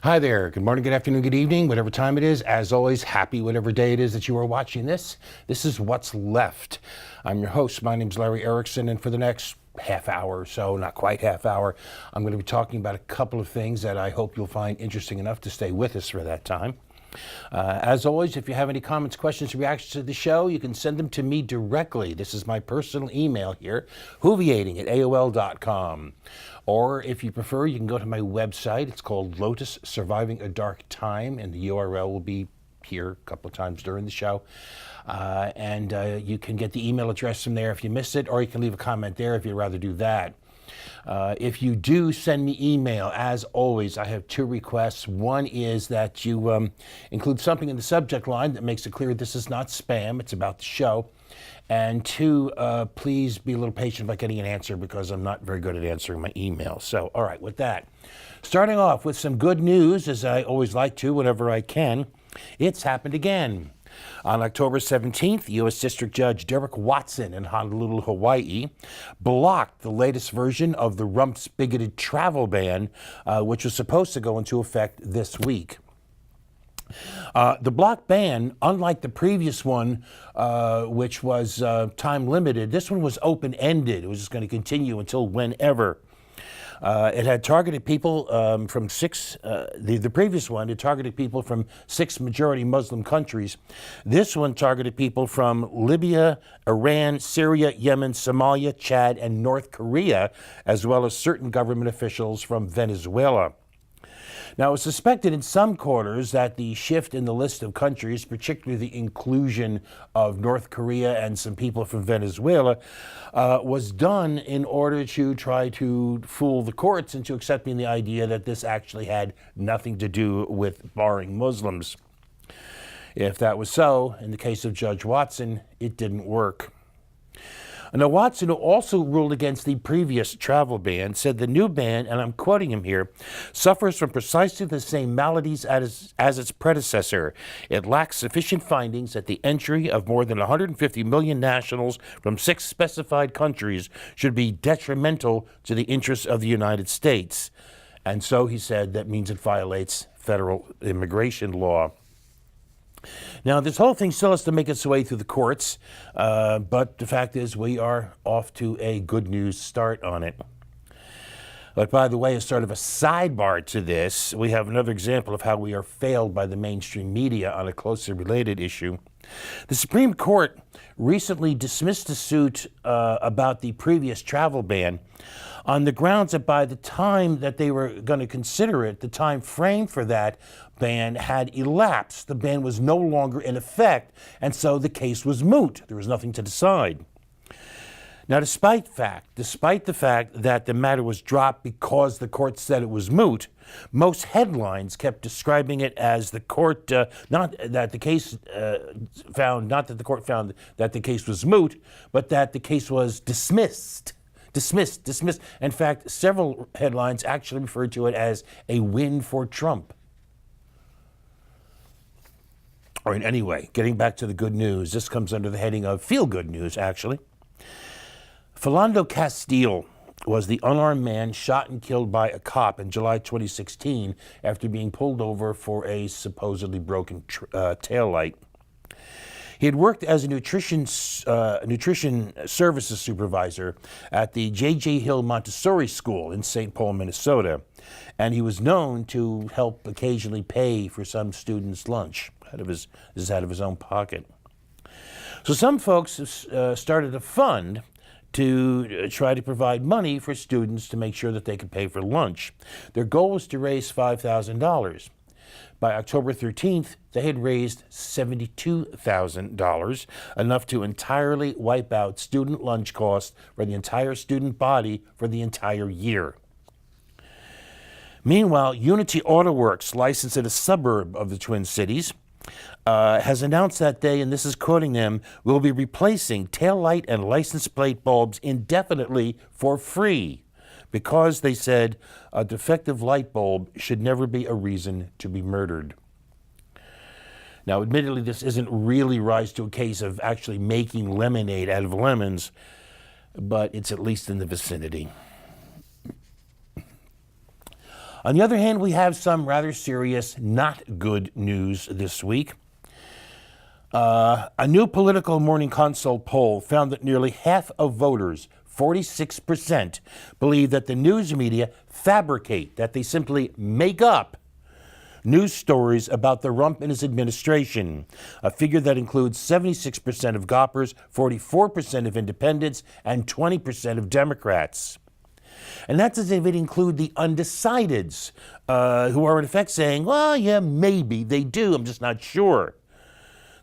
Hi there. Good morning, good afternoon, good evening, whatever time it is. As always, happy whatever day it is that you are watching this. This is What's Left. I'm your host. My name's Larry Erickson, and for the next half hour or so, not quite half hour, I'm going to be talking about a couple of things that I hope you'll find interesting enough to stay with us for that time. As always, if you have any comments, questions, reactions to the show, you can send them to me directly. This is my personal email here, whoviating@aol.com. Or if you prefer, you can go to my website. It's called Lotus Surviving a Dark Time, and the URL will be here a couple of times during the show. You can get the email address from there if you missed it, or you can leave a comment there if you'd rather do that. If you do send me email, as always, I have two requests. One is that you include something in the subject line that makes it clear this is not spam, it's about the show. And two, please be a little patient about getting an answer because I'm not very good at answering my email. So, all right, with that, starting off with some good news, as I always like to whenever I can, it's happened again. On October 17th, U.S. District Judge Derek Watson in Honolulu, Hawaii, blocked the latest version of TheRumps bigoted travel ban, which was supposed to go into effect this week. The block ban, unlike the previous one, which was time limited, this one was open-ended. It was just going to continue until whenever. It had targeted people from six, the previous one, it targeted people from 6 majority Muslim countries. This one targeted people from Libya, Iran, Syria, Yemen, Somalia, Chad, and North Korea, as well as certain government officials from Venezuela. Now, it's suspected in some quarters that the shift in the list of countries, particularly the inclusion of North Korea and some people from Venezuela, was done in order to try to fool the courts into accepting the idea that this actually had nothing to do with barring Muslims. If that was so, in the case of Judge Watson, it didn't work. Now, Watson, who also ruled against the previous travel ban, said the new ban, and I'm quoting him here, suffers from precisely the same maladies as its predecessor. It lacks sufficient findings that the entry of more than 150 million nationals from 6 specified countries should be detrimental to the interests of the United States. And so he said that means it violates federal immigration law. Now, this whole thing still has to make its way through the courts, but the fact is we are off to a good news start on it. But by the way, as sort of a sidebar to this, we have another example of how we are failed by the mainstream media on a closely related issue. The Supreme Court recently dismissed a suit about the previous travel ban on the grounds that by the time that they were going to consider it, the time frame for that ban had elapsed. The ban was no longer in effect, and so the case was moot. There was nothing to decide. Now, despite the fact that the matter was dropped because the court said it was moot, most headlines kept describing it as the court, not that the court found that the case was moot, but that the case was dismissed. In fact, several headlines actually referred to it as a win for Trump. All right, anyway, getting back to the good news, this comes under the heading of feel-good news, actually. Philando Castile was the unarmed man shot and killed by a cop in July 2016 after being pulled over for a supposedly broken taillight. He had worked as a nutrition services supervisor at the J.J. Hill Montessori School in St. Paul, Minnesota, and he was known to help occasionally pay for some students' lunch out of his own pocket. So some folks started a fund to try to provide money for students to make sure that they could pay for lunch. Their goal was to raise $5,000. By October 13th, they had raised $72,000, enough to entirely wipe out student lunch costs for the entire student body for the entire year. Meanwhile, Unity Auto Works, licensed in a suburb of the Twin Cities, has announced that they, and this is quoting them, will be replacing taillight and license plate bulbs indefinitely for free because, they said, a defective light bulb should never be a reason to be murdered. Now, admittedly, this isn't really rise to a case of actually making lemonade out of lemons, but it's at least in the vicinity. On the other hand, we have some rather serious, not good news this week. A new Political Morning Consult poll found that nearly half of voters, 46%, believe that the news media fabricate, that they simply make up news stories about the rump and his administration, a figure that includes 76% of Goppers, 44% of independents, and 20% of Democrats. And that doesn't even include the undecideds, who are in effect saying, well, yeah, maybe they do, I'm just not sure.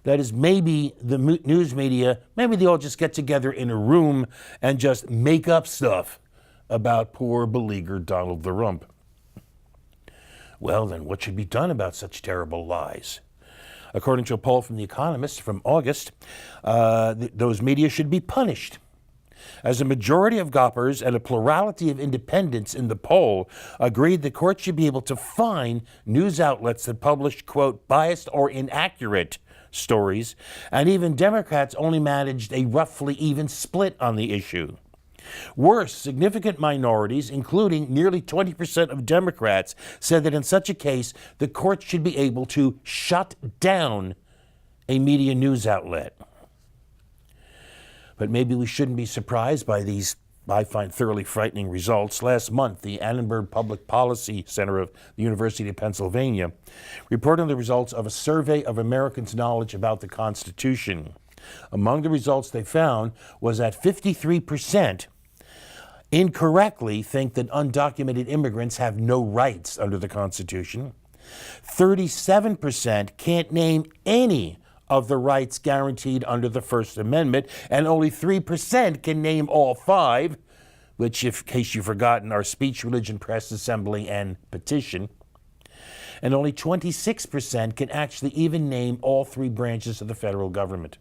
That is, maybe the news media, maybe they all just get together in a room and just make up stuff about poor, beleaguered Donald the Rump. Well, then what should be done about such terrible lies? According to a poll from The Economist from August, those media should be punished. As a majority of Goppers and a plurality of independents in the poll agreed the court should be able to fine news outlets that published, quote, biased or inaccurate stories, and even Democrats only managed a roughly even split on the issue. Worse, significant minorities, including nearly 20% of Democrats, said that in such a case, the court should be able to shut down a media news outlet. But maybe we shouldn't be surprised by these, I find, thoroughly frightening results. Last month, the Annenberg Public Policy Center of the University of Pennsylvania reported on the results of a survey of Americans' knowledge about the Constitution. Among the results they found was that 53% incorrectly think that undocumented immigrants have no rights under the Constitution. 37% can't name any of the rights guaranteed under the First Amendment, and only 3% can name all five, which, in case you've forgotten, are speech, religion, press, assembly, and petition. And only 26% can actually even name all three branches of the federal government.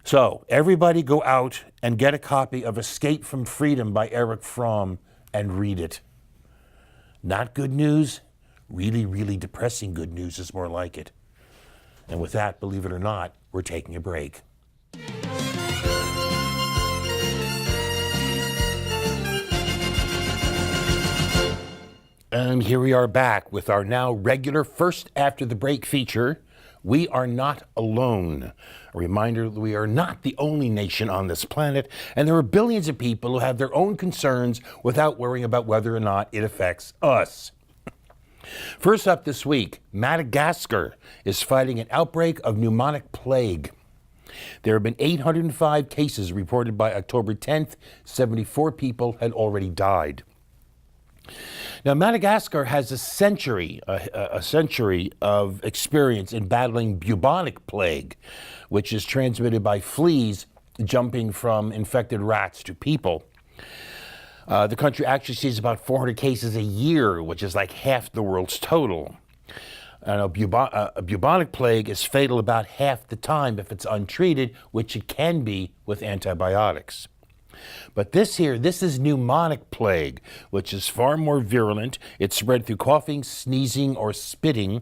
So, everybody go out and get a copy of Escape from Freedom by Erich Fromm and read it. Not good news, really, really depressing good news is more like it. And with that, believe it or not, we're taking a break. And here we are back with our now regular First After the Break feature, We Are Not Alone. A reminder that we are not the only nation on this planet, and there are billions of people who have their own concerns without worrying about whether or not it affects us. First up this week, Madagascar is fighting an outbreak of pneumonic plague. There have been 805 cases reported by October 10th. 74 people had already died. Now, Madagascar has a century of experience in battling bubonic plague, which is transmitted by fleas jumping from infected rats to people. The country actually sees about 400 cases a year, which is like half the world's total. Bubonic plague is fatal about half the time if it's untreated, which it can be with antibiotics. But this is pneumonic plague, which is far more virulent. It's spread through coughing, sneezing, or spitting,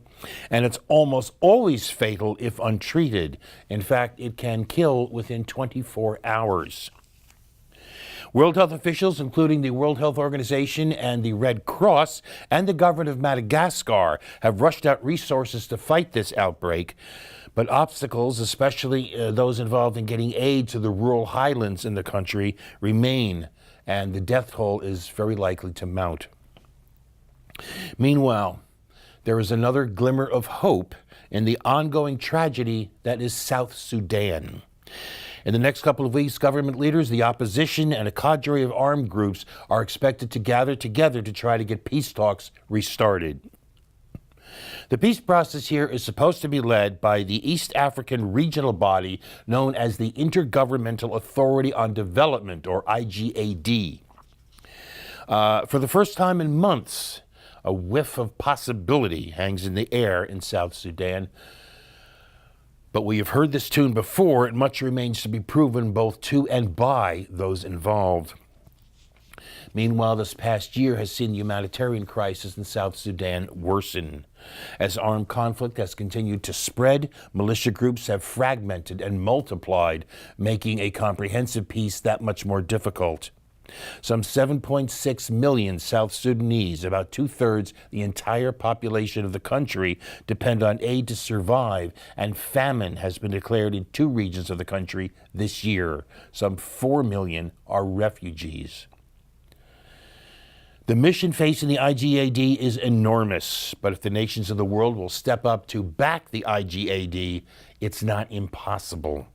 and it's almost always fatal if untreated. In fact, it can kill within 24 hours. World health officials, including the World Health Organization and the Red Cross and the government of Madagascar, have rushed out resources to fight this outbreak. But obstacles, especially those involved in getting aid to the rural highlands in the country, remain, and the death toll is very likely to mount. Meanwhile, there is another glimmer of hope in the ongoing tragedy that is South Sudan. In the next couple of weeks, government leaders, the opposition, and a cadre of armed groups are expected to gather together to try to get peace talks restarted. The peace process here is supposed to be led by the East African regional body known as the Intergovernmental Authority on Development, or IGAD. For the first time in months, a whiff of possibility hangs in the air in South Sudan. But we have heard this tune before, and much remains to be proven both to and by those involved. Meanwhile, this past year has seen the humanitarian crisis in South Sudan worsen. As armed conflict has continued to spread, militia groups have fragmented and multiplied, making a comprehensive peace that much more difficult. Some 7.6 million South Sudanese, about two-thirds the entire population of the country, depend on aid to survive, and famine has been declared in 2 regions of the country this year. Some 4 million are refugees. The mission facing the IGAD is enormous, but if the nations of the world will step up to back the IGAD, it's not impossible.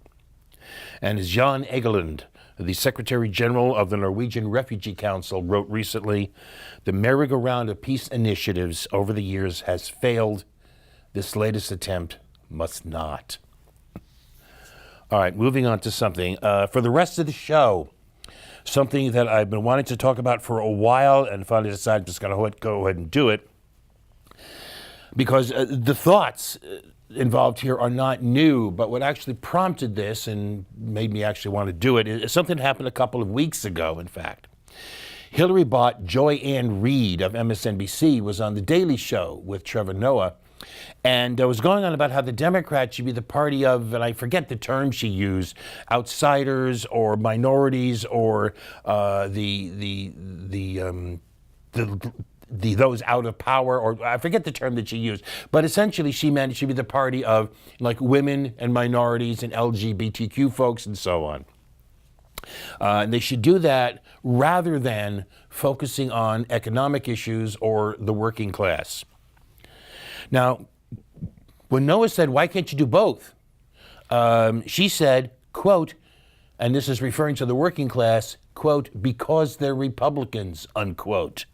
And as Jan Egeland, the Secretary General of the Norwegian Refugee Council, wrote recently, the merry-go-round of peace initiatives over the years has failed. This latest attempt must not. All right, moving on to something. For the rest of the show, something that I've been wanting to talk about for a while and finally decided I'm just going to go ahead and do it, because the thoughts involved here are not new, but what actually prompted this and made me actually want to do it is something that happened a couple of weeks ago, in fact. Hillary bot Joy Ann Reid of MSNBC was on The Daily Show with Trevor Noah, and was going on about how the Democrats should be the party of, and I forget the term she used, outsiders or minorities or those out of power, or I forget the term that she used, but essentially she meant it should be the party of like women and minorities and LGBTQ folks and so on. And they should do that rather than focusing on economic issues or the working class. Now, when Noah said, why can't you do both? She said, quote, and this is referring to the working class, quote, because they're Republicans, unquote.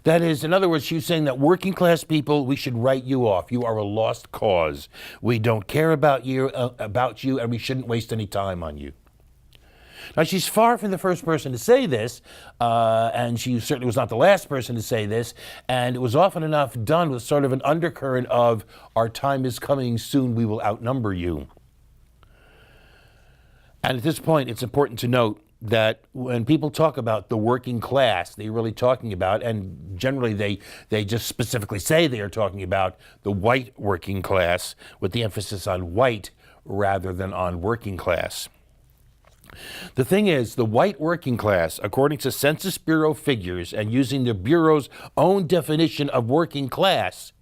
That is, in other words, she was saying that working class people, we should write you off. You are a lost cause. We don't care about you, and we shouldn't waste any time on you. Now, she's far from the first person to say this, and she certainly was not the last person to say this, and it was often enough done with sort of an undercurrent of, our time is coming, soon we will outnumber you. And at this point, it's important to note that when people talk about the working class, they're really talking about, and generally they just specifically say they are talking about the white working class, with the emphasis on white rather than on working class. The thing is, the white working class, according to Census Bureau figures and using the Bureau's own definition of working class,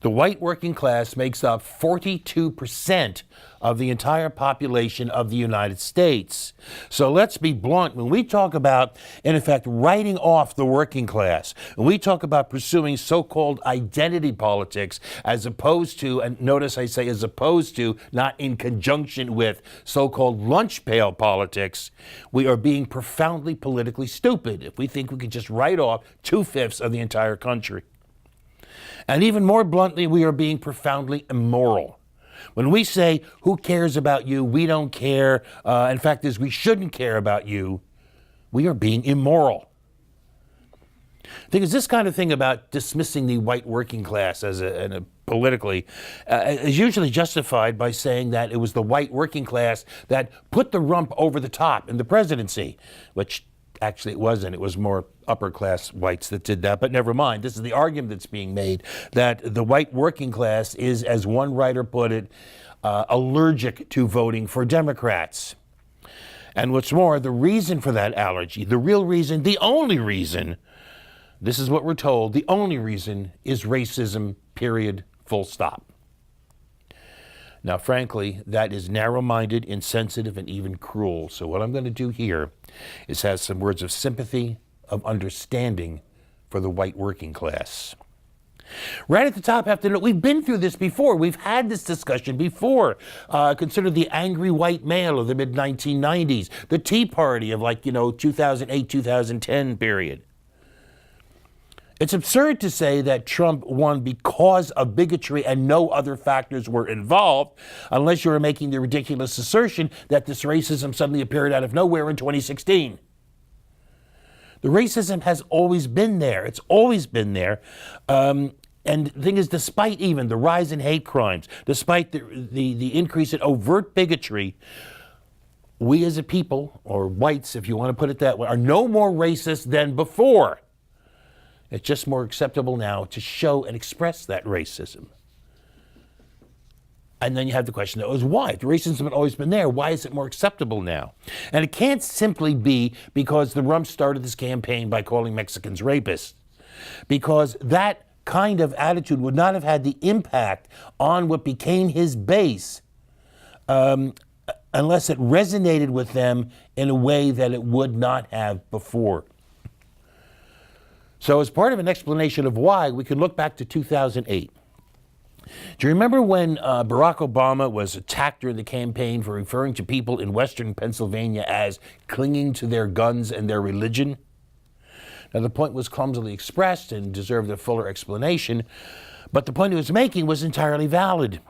the white working class makes up 42% of the entire population of the United States. So let's be blunt. When we talk about, in effect, writing off the working class, when we talk about pursuing so-called identity politics as opposed to, and notice I say as opposed to, not in conjunction with so-called lunch pail politics, we are being profoundly politically stupid if we think we can just write off 2/5 of the entire country. And even more bluntly, we are being profoundly immoral. When we say, who cares about you? We don't care. In fact, we shouldn't care about you. We are being immoral. The thing is, this kind of thing about dismissing the white working class as politically is usually justified by saying that it was the white working class that put the rump over the top in the presidency, which actually it wasn't. It was more upper class whites that did that, but never mind. This is the argument that's being made, that the white working class is, as one writer put it, allergic to voting for Democrats. And what's more, the reason for that allergy, the real reason, the only reason, this is what we're told, the only reason is racism, period, full stop. Now, frankly, that is narrow-minded, insensitive, and even cruel. So what I'm going to do here is have some words of sympathy, of understanding for the white working class. Right at the top, I have to note, we've been through this before. We've had this discussion before. Consider the angry white male of the mid-1990s, the Tea Party of 2008, 2010 period. It's absurd to say that Trump won because of bigotry and no other factors were involved, unless you are making the ridiculous assertion that this racism suddenly appeared out of nowhere in 2016. The racism has always been there. It's always been there. And the thing is, despite even the rise in hate crimes, despite the increase in overt bigotry, we as a people, or whites, if you want to put it that way, are no more racist than before. It's just more acceptable now to show and express that racism. And then you have the question that was why? If the racism has always been there, why is it more acceptable now? And it can't simply be because the Rumps started this campaign by calling Mexicans rapists. Because that kind of attitude would not have had the impact on what became his base unless it resonated with them in a way that it would not have before. So as part of an explanation of why, we can look back to 2008. Do you remember when Barack Obama was attacked during the campaign for referring to people in western Pennsylvania as clinging to their guns and their religion? Now, the point was clumsily expressed and deserved a fuller explanation, but the point he was making was entirely valid.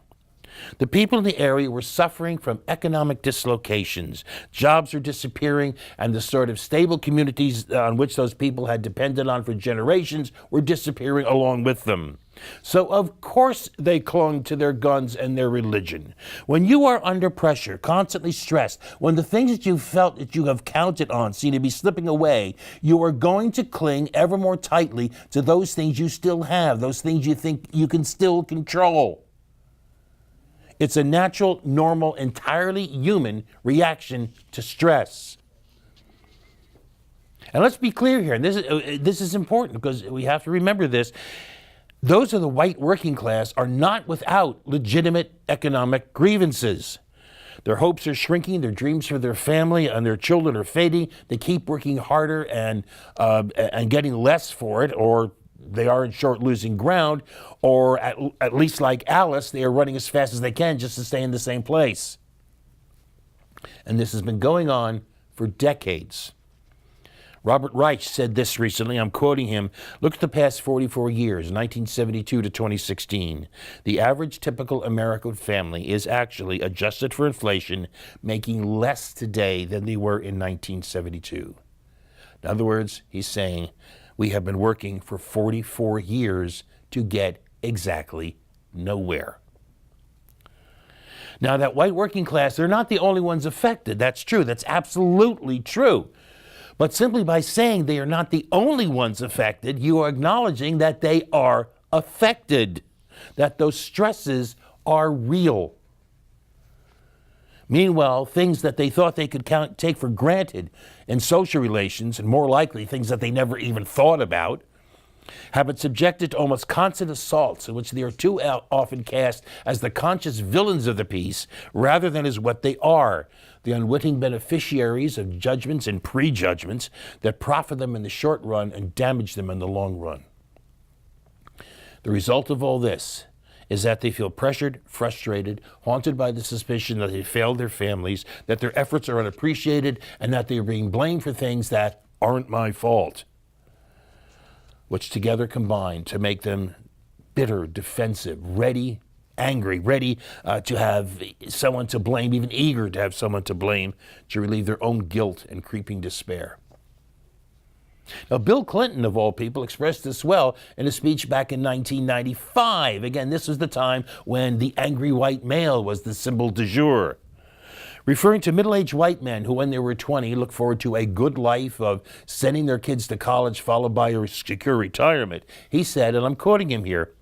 The people in the area were suffering from economic dislocations. Jobs are disappearing, and the sort of stable communities on which those people had depended on for generations were disappearing along with them. So, of course, they clung to their guns and their religion. When you are under pressure, constantly stressed, when the things that you felt that you have counted on seem to be slipping away, you are going to cling ever more tightly to those things you still have, those things you think you can still control. It's a natural, normal, entirely human reaction to stress. And let's be clear here, and this is important because we have to remember this. Those of the white working class are not without legitimate economic grievances. Their hopes are shrinking, their dreams for their family and their children are fading. They keep working harder and getting less for it, or they are in short losing ground, or at least like Alice, they are running as fast as they can just to stay in the same place. And this has been going on for decades. Robert Reich said this recently, I'm quoting him, look at the past 44 years, 1972 to 2016. The average typical American family is actually, adjusted for inflation, making less today than they were in 1972. In other words, he's saying, we have been working for 44 years to get exactly nowhere. Now, that white working class, they're not the only ones affected. That's true. That's absolutely true. But simply by saying they are not the only ones affected, you are acknowledging that they are affected, that those stresses are real. Meanwhile, things that they thought they could take for granted in social relations, and more likely things that they never even thought about, have been subjected to almost constant assaults in which they are too often cast as the conscious villains of the piece rather than as what they are, the unwitting beneficiaries of judgments and prejudgments that profit them in the short run and damage them in the long run. The result of all this is that they feel pressured, frustrated, haunted by the suspicion that they failed their families, that their efforts are unappreciated, and that they are being blamed for things that aren't my fault, which together combine to make them bitter, defensive, ready, angry, ready to have someone to blame, even eager to have someone to blame to relieve their own guilt and creeping despair. Now, Bill Clinton, of all people, expressed this well in a speech back in 1995. Again, this was the time when the angry white male was the symbol du jour. Referring to middle-aged white men who, when they were 20, looked forward to a good life of sending their kids to college followed by a secure retirement, he said, and I'm quoting him here,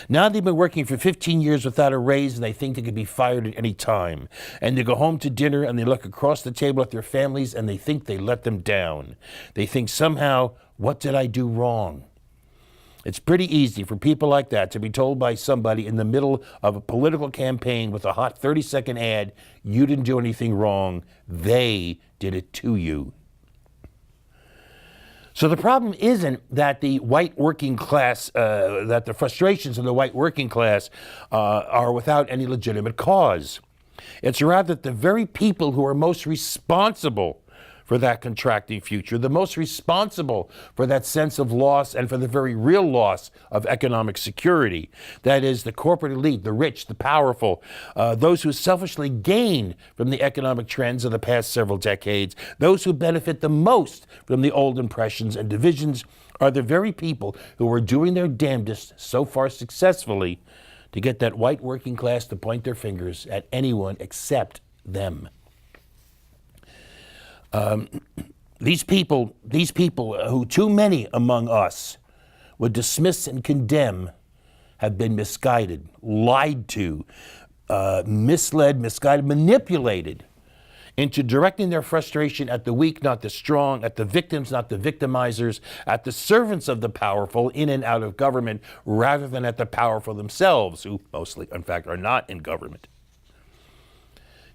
now they've been working for 15 years without a raise and they think they could be fired at any time. And they go home to dinner and they look across the table at their families and they think they let them down. They think somehow, what did I do wrong? It's pretty easy for people like that to be told by somebody in the middle of a political campaign with a hot 30-second ad, you didn't do anything wrong, they did it to you. So the problem isn't that the white working class, that the frustrations of the white working class are without any legitimate cause. It's rather that the very people who are most responsible for that contracting future, the most responsible for that sense of loss and for the very real loss of economic security. That is, the corporate elite, the rich, the powerful, those who selfishly gain from the economic trends of the past several decades, those who benefit the most from the old impressions and divisions are the very people who are doing their damnedest, so far successfully, to get that white working class to point their fingers at anyone except them. These people who too many among us would dismiss and condemn have been misguided, lied to, misled, misguided, manipulated into directing their frustration at the weak, not the strong, at the victims, not the victimizers, at the servants of the powerful in and out of government, rather than at the powerful themselves, who mostly, in fact, are not in government.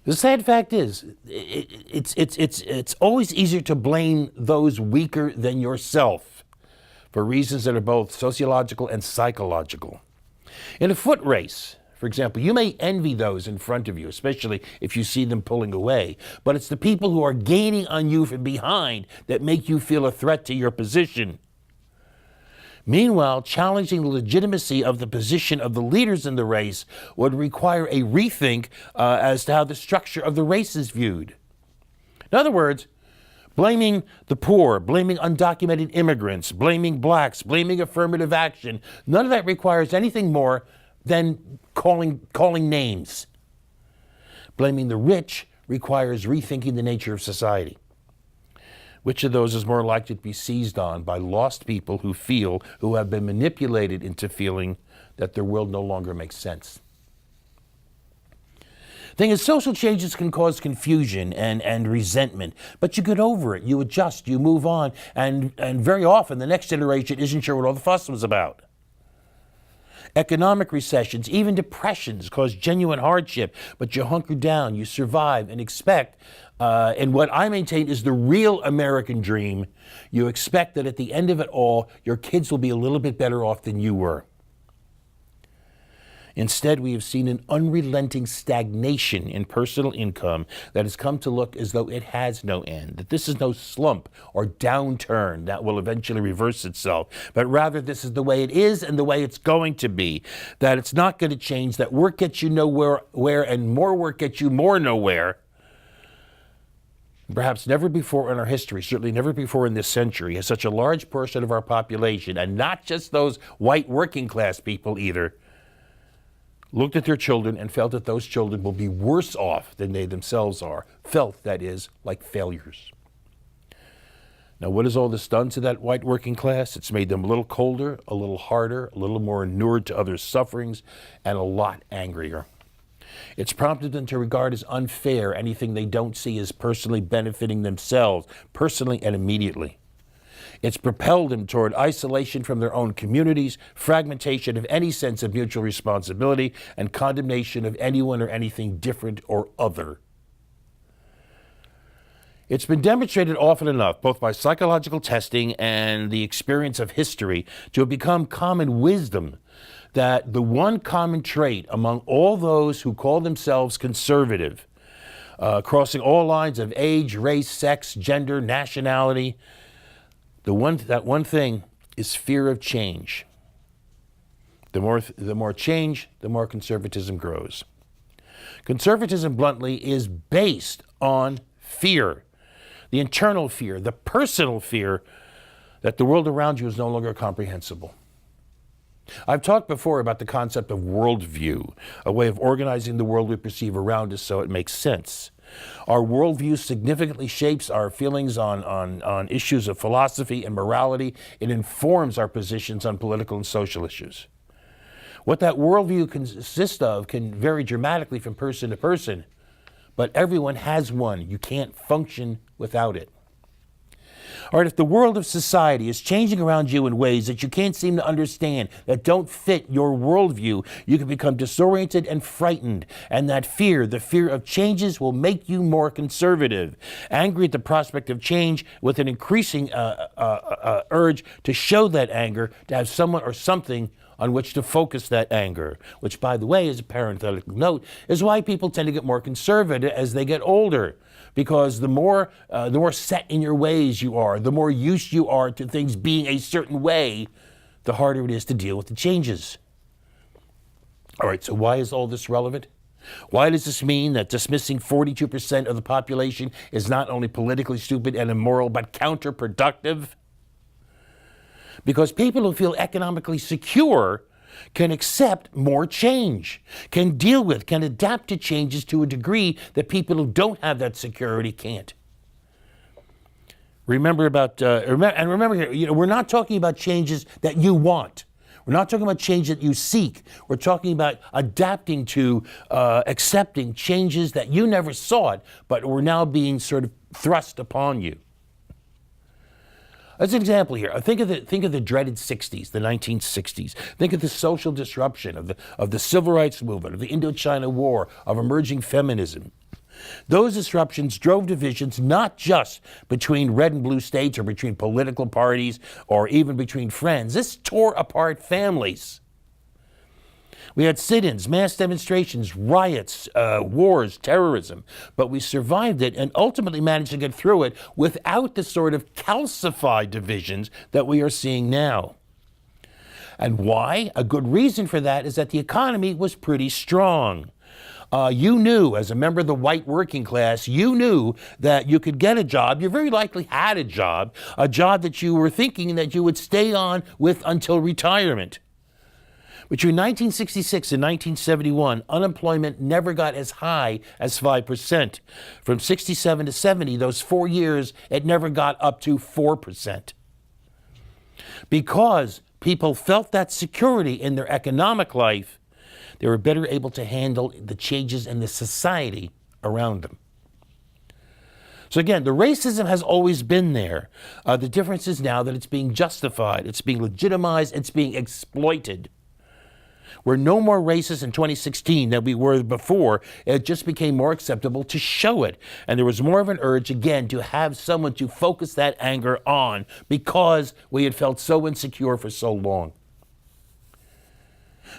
The sad fact is, it's always easier to blame those weaker than yourself for reasons that are both sociological and psychological. In a foot race, for example, you may envy those in front of you, especially if you see them pulling away, but it's the people who are gaining on you from behind that make you feel a threat to your position. Meanwhile, challenging the legitimacy of the position of the leaders in the race would require a rethink as to how the structure of the race is viewed. In other words, blaming the poor, blaming undocumented immigrants, blaming blacks, blaming affirmative action, none of that requires anything more than calling names. Blaming the rich requires rethinking the nature of society. Which of those is more likely to be seized on by lost people who have been manipulated into feeling that their world no longer makes sense? The thing is, social changes can cause confusion and resentment, but you get over it, you adjust, you move on, and very often the next generation isn't sure what all the fuss was about. Economic recessions, even depressions, cause genuine hardship, but you hunker down, you survive, and expect, and what I maintain is the real American dream, you expect that at the end of it all, your kids will be a little bit better off than you were. Instead, we have seen an unrelenting stagnation in personal income that has come to look as though it has no end, that this is no slump or downturn that will eventually reverse itself, but rather this is the way it is and the way it's going to be, that it's not going to change, that work gets you nowhere, and more work gets you more nowhere. Perhaps never before in our history, certainly never before in this century, has such a large portion of our population, and not just those white working class people either, looked at their children and felt that those children will be worse off than they themselves are. Felt, that is, like failures. Now, what has all this done to that white working class? It's made them a little colder, a little harder, a little more inured to others' sufferings, and a lot angrier. It's prompted them to regard as unfair anything they don't see as personally benefiting themselves, personally and immediately. It's propelled them toward isolation from their own communities, fragmentation of any sense of mutual responsibility, and condemnation of anyone or anything different or other. It's been demonstrated often enough, both by psychological testing and the experience of history, to have become common wisdom that the one common trait among all those who call themselves conservative, crossing all lines of age, race, sex, gender, nationality, that one thing is fear of change. The more change, the more conservatism grows. Conservatism, bluntly, is based on fear. The internal fear, the personal fear that the world around you is no longer comprehensible. I've talked before about the concept of worldview, a way of organizing the world we perceive around us so it makes sense. Our worldview significantly shapes our feelings on issues of philosophy and morality. It informs our positions on political and social issues. What that worldview consists of can vary dramatically from person to person, but everyone has one. You can't function without it. All right, if the world of society is changing around you in ways that you can't seem to understand, that don't fit your worldview, you can become disoriented and frightened. And that fear, the fear of changes, will make you more conservative, angry at the prospect of change, with an increasing urge to show that anger, to have someone or something on which to focus that anger, which, by the way, as a parenthetical note, is why people tend to get more conservative as they get older. Because the more set in your ways you are, the more used you are to things being a certain way, the harder it is to deal with the changes. All right, so why is all this relevant? Why does this mean that dismissing 42% of the population is not only politically stupid and immoral, but counterproductive? Because people who feel economically secure can accept more change, can deal with, can adapt to changes to a degree that people who don't have that security can't. Remember here, we're not talking about changes that you want. We're not talking about change that you seek. We're talking about adapting to, accepting changes that you never sought, but were now being sort of thrust upon you. As an example here, think of the dreaded 60s, the 1960s. Think of the social disruption of the civil rights movement, of the Indochina War, of emerging feminism. Those disruptions drove divisions not just between red and blue states or between political parties or even between friends. This tore apart families. We had sit-ins, mass demonstrations, riots, wars, terrorism, but we survived it and ultimately managed to get through it without the sort of calcified divisions that we are seeing now. And why? A good reason for that is that the economy was pretty strong. You knew, as a member of the white working class, you knew that you could get a job. You very likely had a job that you were thinking that you would stay on with until retirement. Between 1966 and 1971, unemployment never got as high as 5%. From 67 to 70, those 4 years, it never got up to 4%. Because people felt that security in their economic life, they were better able to handle the changes in the society around them. So again, the racism has always been there. The difference is now that it's being justified, it's being legitimized, it's being exploited. We're no more racist in 2016 than we were before. It just became more acceptable to show it. And there was more of an urge, again, to have someone to focus that anger on because we had felt so insecure for so long.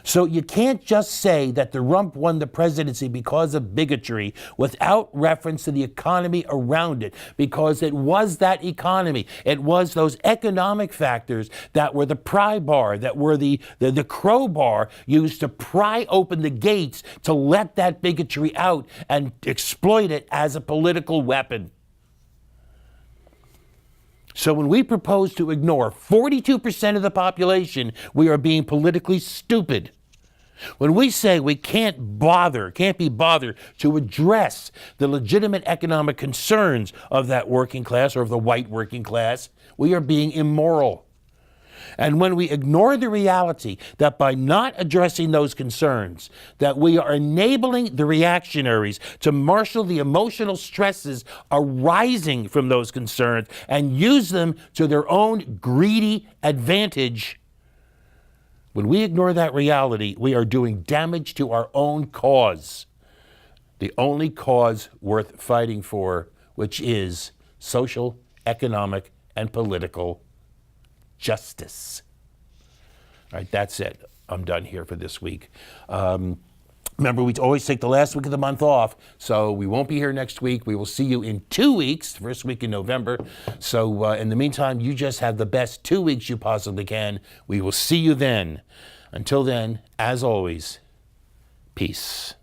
So you can't just say that the rump won the presidency because of bigotry without reference to the economy around it, because it was that economy. It was those economic factors that were the pry bar, that were the crowbar used to pry open the gates to let that bigotry out and exploit it as a political weapon. So when we propose to ignore 42% of the population, we are being politically stupid. When we say we can't be bothered to address the legitimate economic concerns of that working class or of the white working class, we are being immoral. And when we ignore the reality that by not addressing those concerns, that we are enabling the reactionaries to marshal the emotional stresses arising from those concerns and use them to their own greedy advantage, when we ignore that reality, we are doing damage to our own cause, the only cause worth fighting for, which is social, economic, and political justice. All right, that's it. I'm done here for this week. Remember, we always take the last week of the month off, so we won't be here next week. We will see you in 2 weeks, first week in November. So in the meantime, you just have the best 2 weeks you possibly can. We will see you then. Until then, as always, peace.